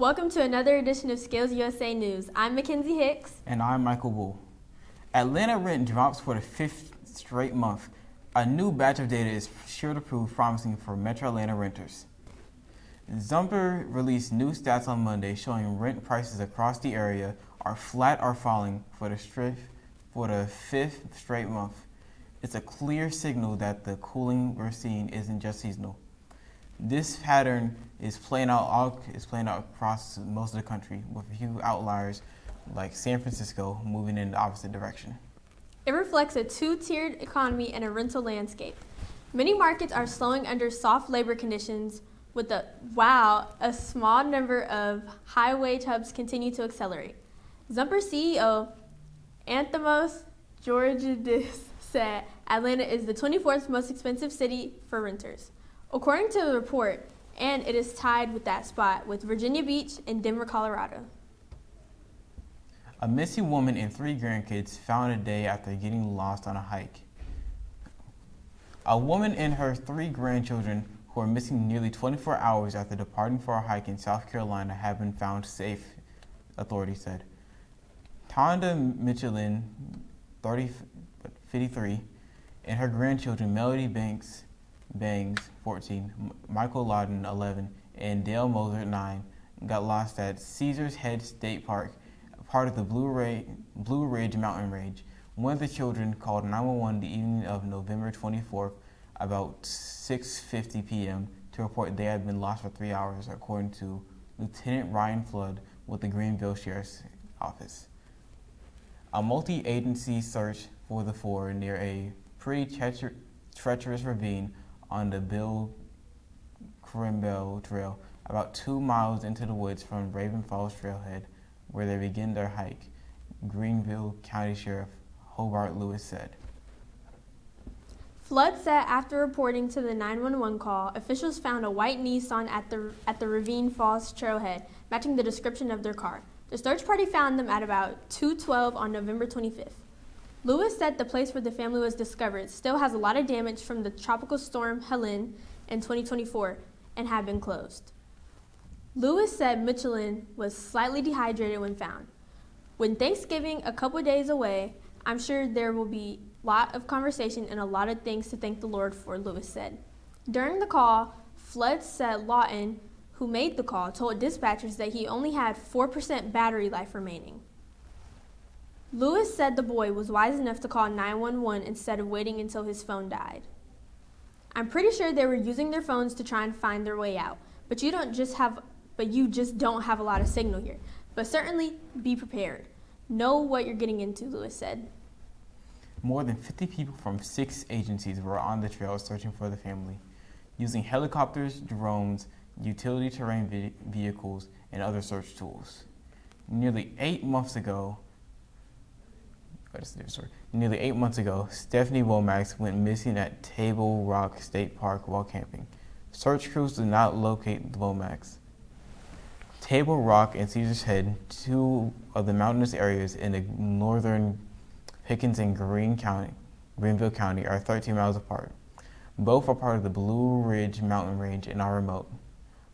Welcome to another edition of SkillsUSA News. I'm Mackenzie Hicks. And I'm Michael Wool. Atlanta rent drops for the fifth straight month. A new batch of data is sure to prove promising for Metro Atlanta renters. Zumper released new stats on Monday showing rent prices across the area are flat or falling for the fifth straight month. It's a clear signal that the cooling we're seeing isn't just seasonal. This pattern is playing out across most of the country, with a few outliers like San Francisco moving in the opposite direction. It reflects a two-tiered economy and a rental landscape. Many markets are slowing under soft labor conditions, with a small number of high-wage hubs continue to accelerate. Zumper CEO Anthemos Georgiadis said Atlanta is the 24th most expensive city for renters, according to the report, and it is tied with that spot with Virginia Beach and Denver, Colorado. A missing woman and 3 grandkids found a day after getting lost on a hike. A woman and her 3 grandchildren who are missing nearly 24 hours after departing for a hike in South Carolina have been found safe, authorities said. Tonda Michelin, 53, and her grandchildren Melody Bangs, 14, Michael Lawden, 11, and Dale Moser, 9, got lost at Caesars Head State Park, part of the Blue Ridge Mountain Range. One of the children called 911 the evening of November 24th, about 6:50 p.m., to report they had been lost for 3 hours, according to Lieutenant Ryan Flood with the Greenville Sheriff's Office. A multi-agency search for the 4 near a pretty treacherous ravine on the Bill Crimbell Trail, about 2 miles into the woods from Raven Falls Trailhead, where they begin their hike, Greenville County Sheriff Hobart Lewis said. Flood said after reporting to the 911 call, officials found a white Nissan at the Ravine Falls Trailhead, matching the description of their car. The search party found them at about 2:12 on November 25th. Lewis said the place where the family was discovered still has a lot of damage from the tropical storm Helene in 2024 and had been closed. Lewis said Michelin was slightly dehydrated when found. With Thanksgiving a couple days away, I'm sure there will be a lot of conversation and a lot of things to thank the Lord for, Lewis said. During the call, Flood said Lawton, who made the call, told dispatchers that he only had 4% battery life remaining. Lewis said the boy was wise enough to call 911 instead of waiting until his phone died. I'm pretty sure they were using their phones to try and find their way out, but you just don't have a lot of signal here. But certainly be prepared. Know what you're getting into, Lewis said. More than 50 people from 6 agencies were on the trail searching for the family, using helicopters, drones, utility terrain vehicles, and other search tools. Nearly 8 months ago, Stephanie Womack went missing at Table Rock State Park while camping. Search crews did not locate the Womacks. Table Rock and Caesars Head, 2 of the mountainous areas in the northern Pickens and Greenville County, are 13 miles apart. Both are part of the Blue Ridge Mountain Range and are remote.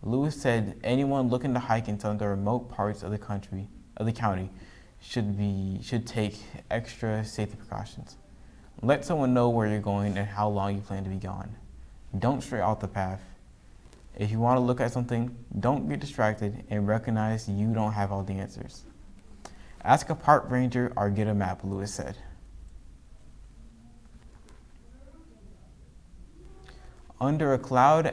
Lewis said anyone looking to hike in some of the remote parts of the county should take extra safety precautions. Let someone know where you're going and how long you plan to be gone. Don't stray off the path. If you want to look at something, don't get distracted and recognize you don't have all the answers. Ask a park ranger or get a map, Lewis said. Under a cloud,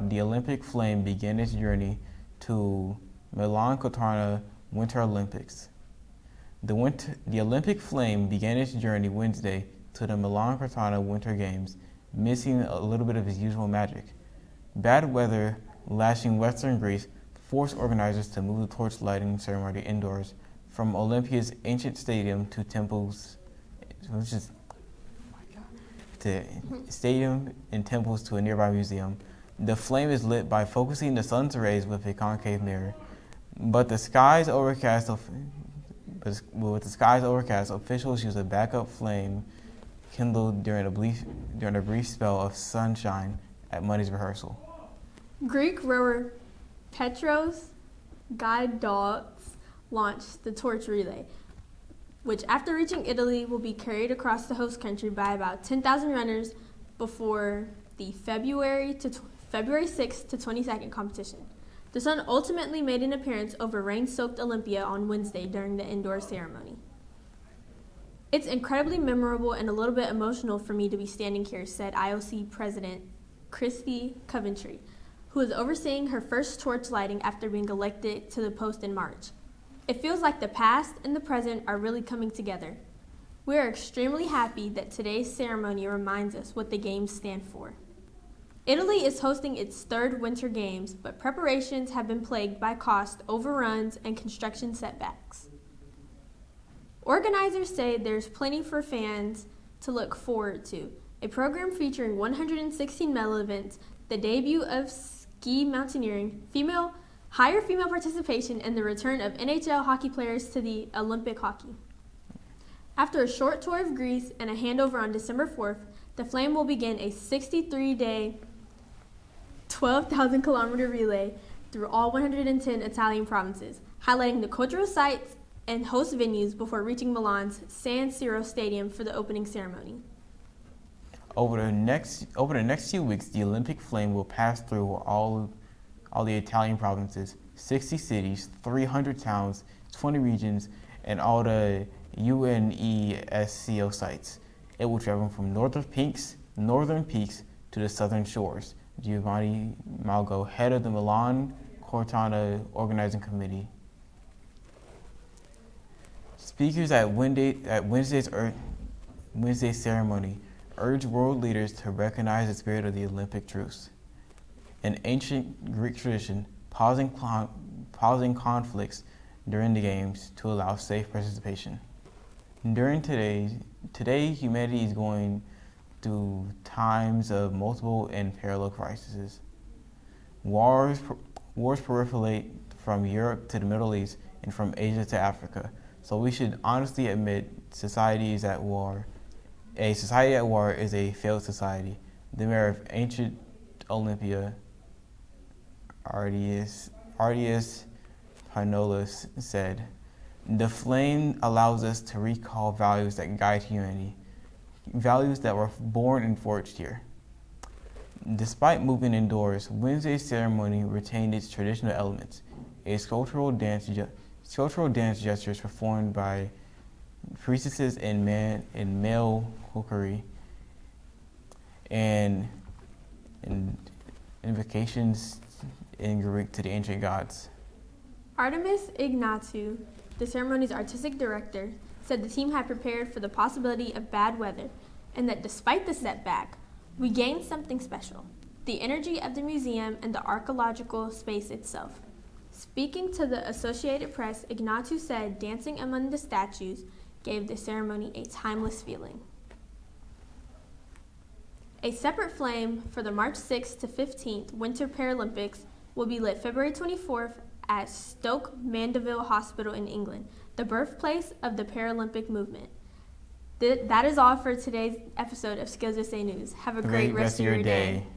the Olympic flame began its journey to Milan-Cortina Winter Olympics. The Olympic flame began its journey Wednesday to the Milan-Cortina Winter Games, missing a little bit of its usual magic. Bad weather lashing western Greece forced organizers to move the torch lighting ceremony indoors from Olympia's ancient stadium to stadium and temples to a nearby museum. The flame is lit by focusing the sun's rays with a concave mirror. With the skies overcast, officials use a backup flame kindled during a brief spell of sunshine at Monday's rehearsal. Greek rower Petros Guide Dogs launched the torch relay, which after reaching Italy will be carried across the host country by about 10,000 runners before the February 6th to 22nd competition. The sun ultimately made an appearance over rain-soaked Olympia on Wednesday during the indoor ceremony. It's incredibly memorable and a little bit emotional for me to be standing here, said IOC President Christy Coventry, who is overseeing her first torch lighting after being elected to the post in March. It feels like the past and the present are really coming together. We are extremely happy that today's ceremony reminds us what the Games stand for. Italy is hosting its third Winter Games, but preparations have been plagued by cost overruns and construction setbacks. Organizers say there's plenty for fans to look forward to. A program featuring 116 medal events, the debut of ski mountaineering, higher female participation, and the return of NHL hockey players to the Olympic hockey. After a short tour of Greece and a handover on December 4th, the Flame will begin a 63-day, 12,000-kilometer relay through all 110 Italian provinces, highlighting the cultural sites and host venues before reaching Milan's San Siro Stadium for the opening ceremony. Over the next few weeks, the Olympic Flame will pass through all the Italian provinces, 60 cities, 300 towns, 20 regions, and all the UNESCO sites. It will travel from northern peaks to the southern shores. Giovanni Malgo, head of the Milan Cortina Organizing Committee. Speakers at Wednesday's ceremony urged world leaders to recognize the spirit of the Olympic truce, an ancient Greek tradition, pausing conflicts during the Games to allow safe participation. Today, humanity is going through times of multiple and parallel crises. Wars proliferate from Europe to the Middle East and from Asia to Africa. So we should honestly admit society is at war. A society at war is a failed society. The mayor of ancient Olympia, Ardias Panolis, said, "The flame allows us to recall values that guide humanity, values that were born and forged here." Despite moving indoors, Wednesday's ceremony retained its traditional elements. Sculptural dance gestures performed by priestesses in male cookery and invocations in Greek to the ancient gods. Artemis Ignatou, the ceremony's artistic director, said the team had prepared for the possibility of bad weather and that despite the setback, we gained something special, the energy of the museum and the archaeological space itself. Speaking to the Associated Press, Ignatou said dancing among the statues gave the ceremony a timeless feeling. A separate flame for the March 6th to 15th Winter Paralympics will be lit February 24th at Stoke Mandeville Hospital in England, the birthplace of the Paralympic movement. That is all for today's episode of SkillsUSA News. Have a great rest of your day.